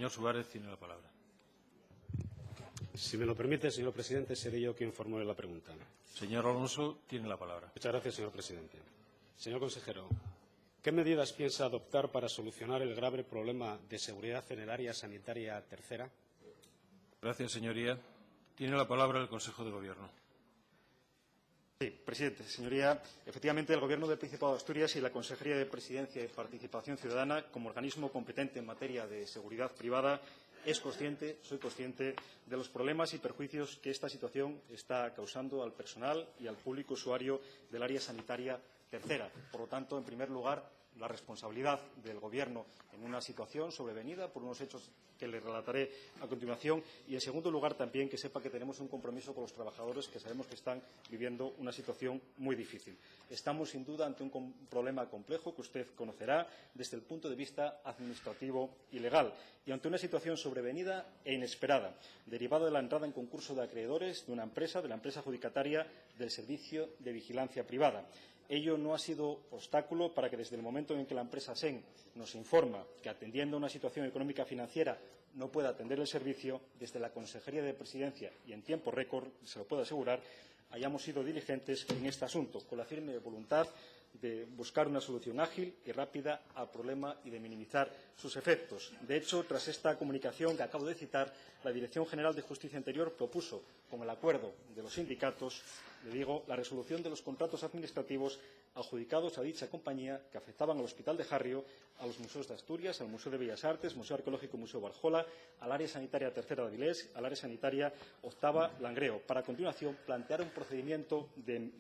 Señor Suárez tiene la palabra. Si me lo permite, señor presidente, seré yo quien formule la pregunta. Señor Alonso tiene la palabra. Muchas gracias, señor presidente. Señor consejero, ¿qué medidas piensa adoptar para solucionar el grave problema de seguridad en el área sanitaria tercera? Gracias, señoría. Tiene la palabra el Consejo de Gobierno. Sí, presidente. Señoría, efectivamente, el Gobierno del Principado de Asturias y la Consejería de Presidencia y Participación Ciudadana, como organismo competente en materia de seguridad privada, soy consciente de los problemas y perjuicios que esta situación está causando al personal y al público usuario del área sanitaria tercera. Por lo tanto, en primer lugar, la responsabilidad del Gobierno en una situación sobrevenida por unos hechos que le relataré a continuación y, en segundo lugar, también que sepa que tenemos un compromiso con los trabajadores que sabemos que están viviendo una situación muy difícil. Estamos, sin duda, ante un problema complejo que usted conocerá desde el punto de vista administrativo y legal y ante una situación sobrevenida e inesperada, derivada de la entrada en concurso de acreedores de la empresa adjudicataria del Servicio de Vigilancia Privada. Ello no ha sido obstáculo para que, desde el momento en que la empresa SEN nos informa que, atendiendo a una situación económica financiera, no puede atender el servicio, desde la Consejería de Presidencia y en tiempo récord, se lo puedo asegurar, hayamos sido diligentes en este asunto, con la firme voluntad de buscar una solución ágil y rápida al problema y de minimizar sus efectos. De hecho, tras esta comunicación que acabo de citar, la Dirección General de Justicia Interior propuso, con el acuerdo de los sindicatos, la resolución de los contratos administrativos adjudicados a dicha compañía que afectaban al Hospital de Jarrio, a los museos de Asturias, al Museo de Bellas Artes, Museo Arqueológico y Museo Barjola, al área sanitaria tercera de Avilés, al área sanitaria octava Langreo, para a continuación plantear un procedimiento de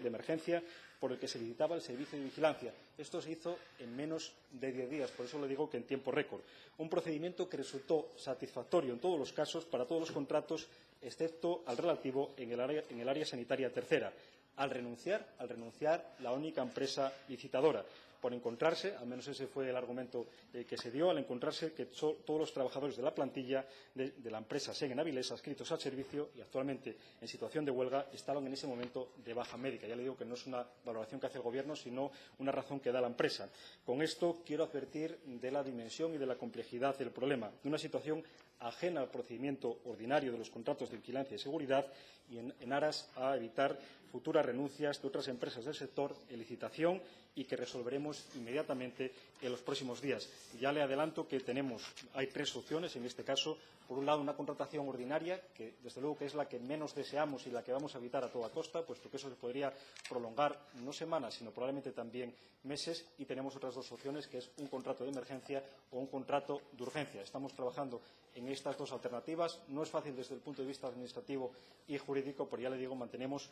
emergencia por el que se licitaba el servicio de vigilancia. Esto se hizo en menos de 10 días, por eso le digo que en tiempo récord. Un procedimiento que resultó satisfactorio en todos los casos para todos los contratos, excepto al relativo en el área sanitaria tercera, al renunciar la única empresa licitadora, por encontrarse, al menos ese fue el argumento que se dio, al encontrarse que todos los trabajadores de la plantilla de la empresa SEN en Avilés, adscritos al servicio y actualmente en situación de huelga, estaban en ese momento de baja médica. Ya le digo que no es una valoración que hace el Gobierno, sino una razón que da la empresa. Con esto quiero advertir de la dimensión y de la complejidad del problema, de una situación ajena al procedimiento ordinario de los contratos de vigilancia y seguridad y en aras a evitar futuras renuncias de otras empresas del sector en licitación y que resolveremos inmediatamente en los próximos días. Ya le adelanto que hay 3 opciones en este caso. Por un lado, una contratación ordinaria, que desde luego que es la que menos deseamos y la que vamos a evitar a toda costa, puesto que eso se podría prolongar no semanas, sino probablemente también meses. Y tenemos otras 2 opciones, que es un contrato de emergencia o un contrato de urgencia. Estamos trabajando en estas 2 alternativas. No es fácil desde el punto de vista administrativo y jurídico, pero ya le digo, mantenemos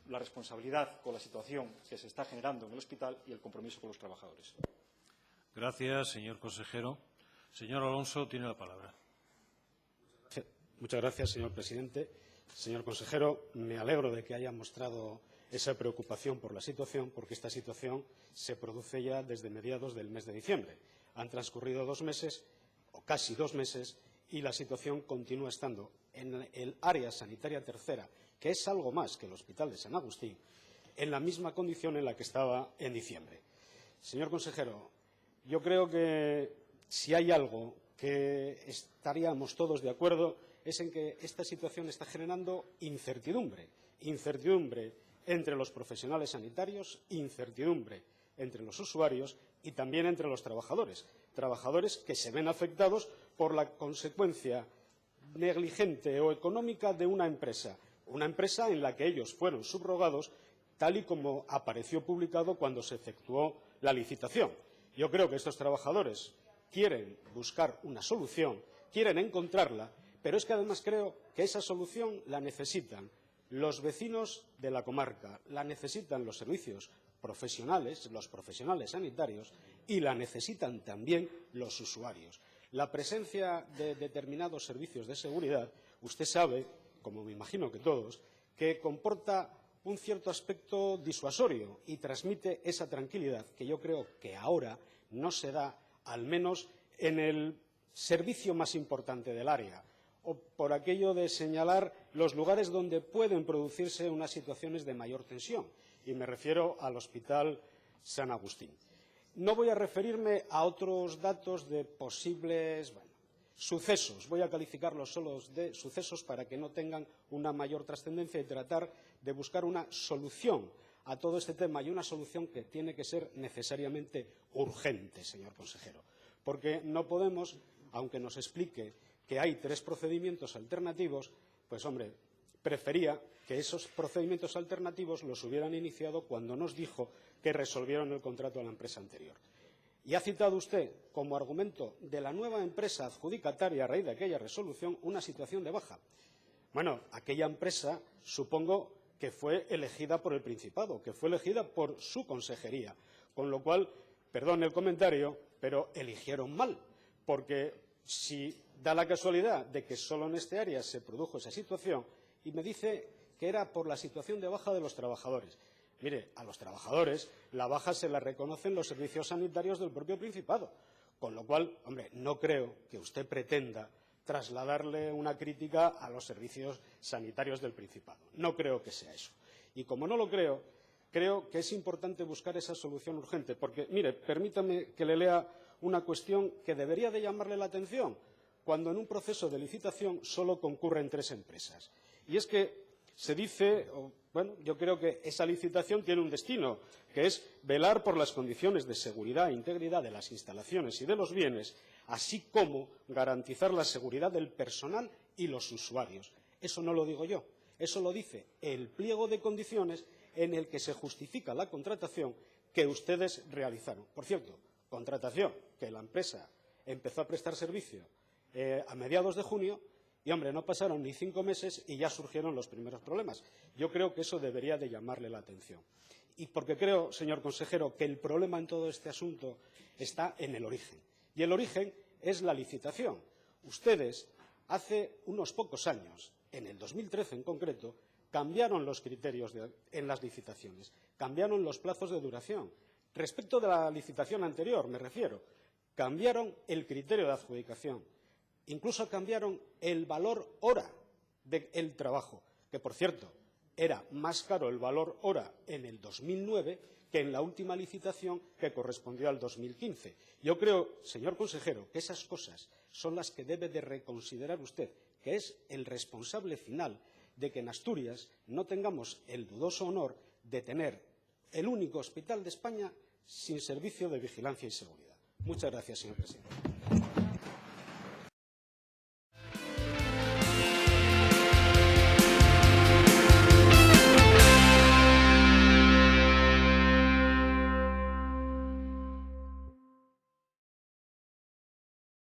la responsabilidad con la situación que se está generando en el hospital y el compromiso con los trabajadores. Gracias, señor consejero. Señor Alonso tiene la palabra. Muchas gracias, señor presidente. Señor consejero, me alegro de que haya mostrado esa preocupación por la situación, porque esta situación se produce ya desde mediados del mes de diciembre. Han transcurrido 2 meses, o casi 2 meses, y la situación continúa estando en el área sanitaria tercera, que es algo más que el Hospital de San Agustín, en la misma condición en la que estaba en diciembre. Señor consejero, yo creo que si hay algo que estaríamos todos de acuerdo es en que esta situación está generando incertidumbre entre los profesionales sanitarios, incertidumbre entre los usuarios y también entre los trabajadores que se ven afectados por la consecuencia negligente o económica de una empresa en la que ellos fueron subrogados, tal y como apareció publicado cuando se efectuó la licitación. Yo creo que estos trabajadores quieren buscar una solución, quieren encontrarla, pero es que además creo que esa solución la necesitan los vecinos de la comarca, la necesitan los servicios profesionales, los profesionales sanitarios y la necesitan también los usuarios. La presencia de determinados servicios de seguridad, usted sabe, como me imagino que todos, que comporta un cierto aspecto disuasorio y transmite esa tranquilidad que yo creo que ahora no se da, al menos en el servicio más importante del área, o por aquello de señalar los lugares donde pueden producirse unas situaciones de mayor tensión, y me refiero al Hospital San Agustín. No voy a referirme a otros datos de posibles sucesos. Voy a calificarlos solo de sucesos para que no tengan una mayor trascendencia y tratar de buscar una solución a todo este tema, y una solución que tiene que ser necesariamente urgente, señor consejero. Porque no podemos, aunque nos explique que hay 3 procedimientos alternativos, pues, hombre, prefería que esos procedimientos alternativos los hubieran iniciado cuando nos dijo que resolvieron el contrato a la empresa anterior. Y ha citado usted, como argumento de la nueva empresa adjudicataria a raíz de aquella resolución, una situación de baja. Bueno, aquella empresa supongo que fue elegida por el Principado, que fue elegida por su consejería, con lo cual, perdone el comentario, pero eligieron mal, porque si da la casualidad de que solo en este área se produjo esa situación, y me dice que era por la situación de baja de los trabajadores. Mire, a los trabajadores la baja se la reconocen los servicios sanitarios del propio Principado, con lo cual, hombre, no creo que usted pretenda trasladarle una crítica a los servicios sanitarios del Principado. No creo que sea eso. Y como no lo creo, creo que es importante buscar esa solución urgente, porque, mire, permítame que le lea una cuestión que debería de llamarle la atención cuando en un proceso de licitación solo concurren 3 empresas. Y es que se dice, bueno, yo creo que esa licitación tiene un destino, que es velar por las condiciones de seguridad e integridad de las instalaciones y de los bienes, así como garantizar la seguridad del personal y los usuarios. Eso no lo digo yo, eso lo dice el pliego de condiciones en el que se justifica la contratación que ustedes realizaron. Por cierto, contratación que la empresa empezó a prestar servicio a mediados de junio y, hombre, no pasaron ni 5 meses y ya surgieron los primeros problemas. Yo creo que eso debería de llamarle la atención. Y porque creo, señor consejero, que el problema en todo este asunto está en el origen. Y el origen es la licitación. Ustedes, hace unos pocos años, en el 2013 en concreto, cambiaron los criterios en las licitaciones, cambiaron los plazos de duración. Respecto de la licitación anterior, me refiero, cambiaron el criterio de adjudicación. Incluso cambiaron el valor hora del trabajo, que, por cierto, era más caro el valor hora en el 2009 que en la última licitación que correspondió al 2015. Yo creo, señor consejero, que esas cosas son las que debe de reconsiderar usted, que es el responsable final de que en Asturias no tengamos el dudoso honor de tener el único hospital de España sin servicio de vigilancia y seguridad. Muchas gracias, señor presidente.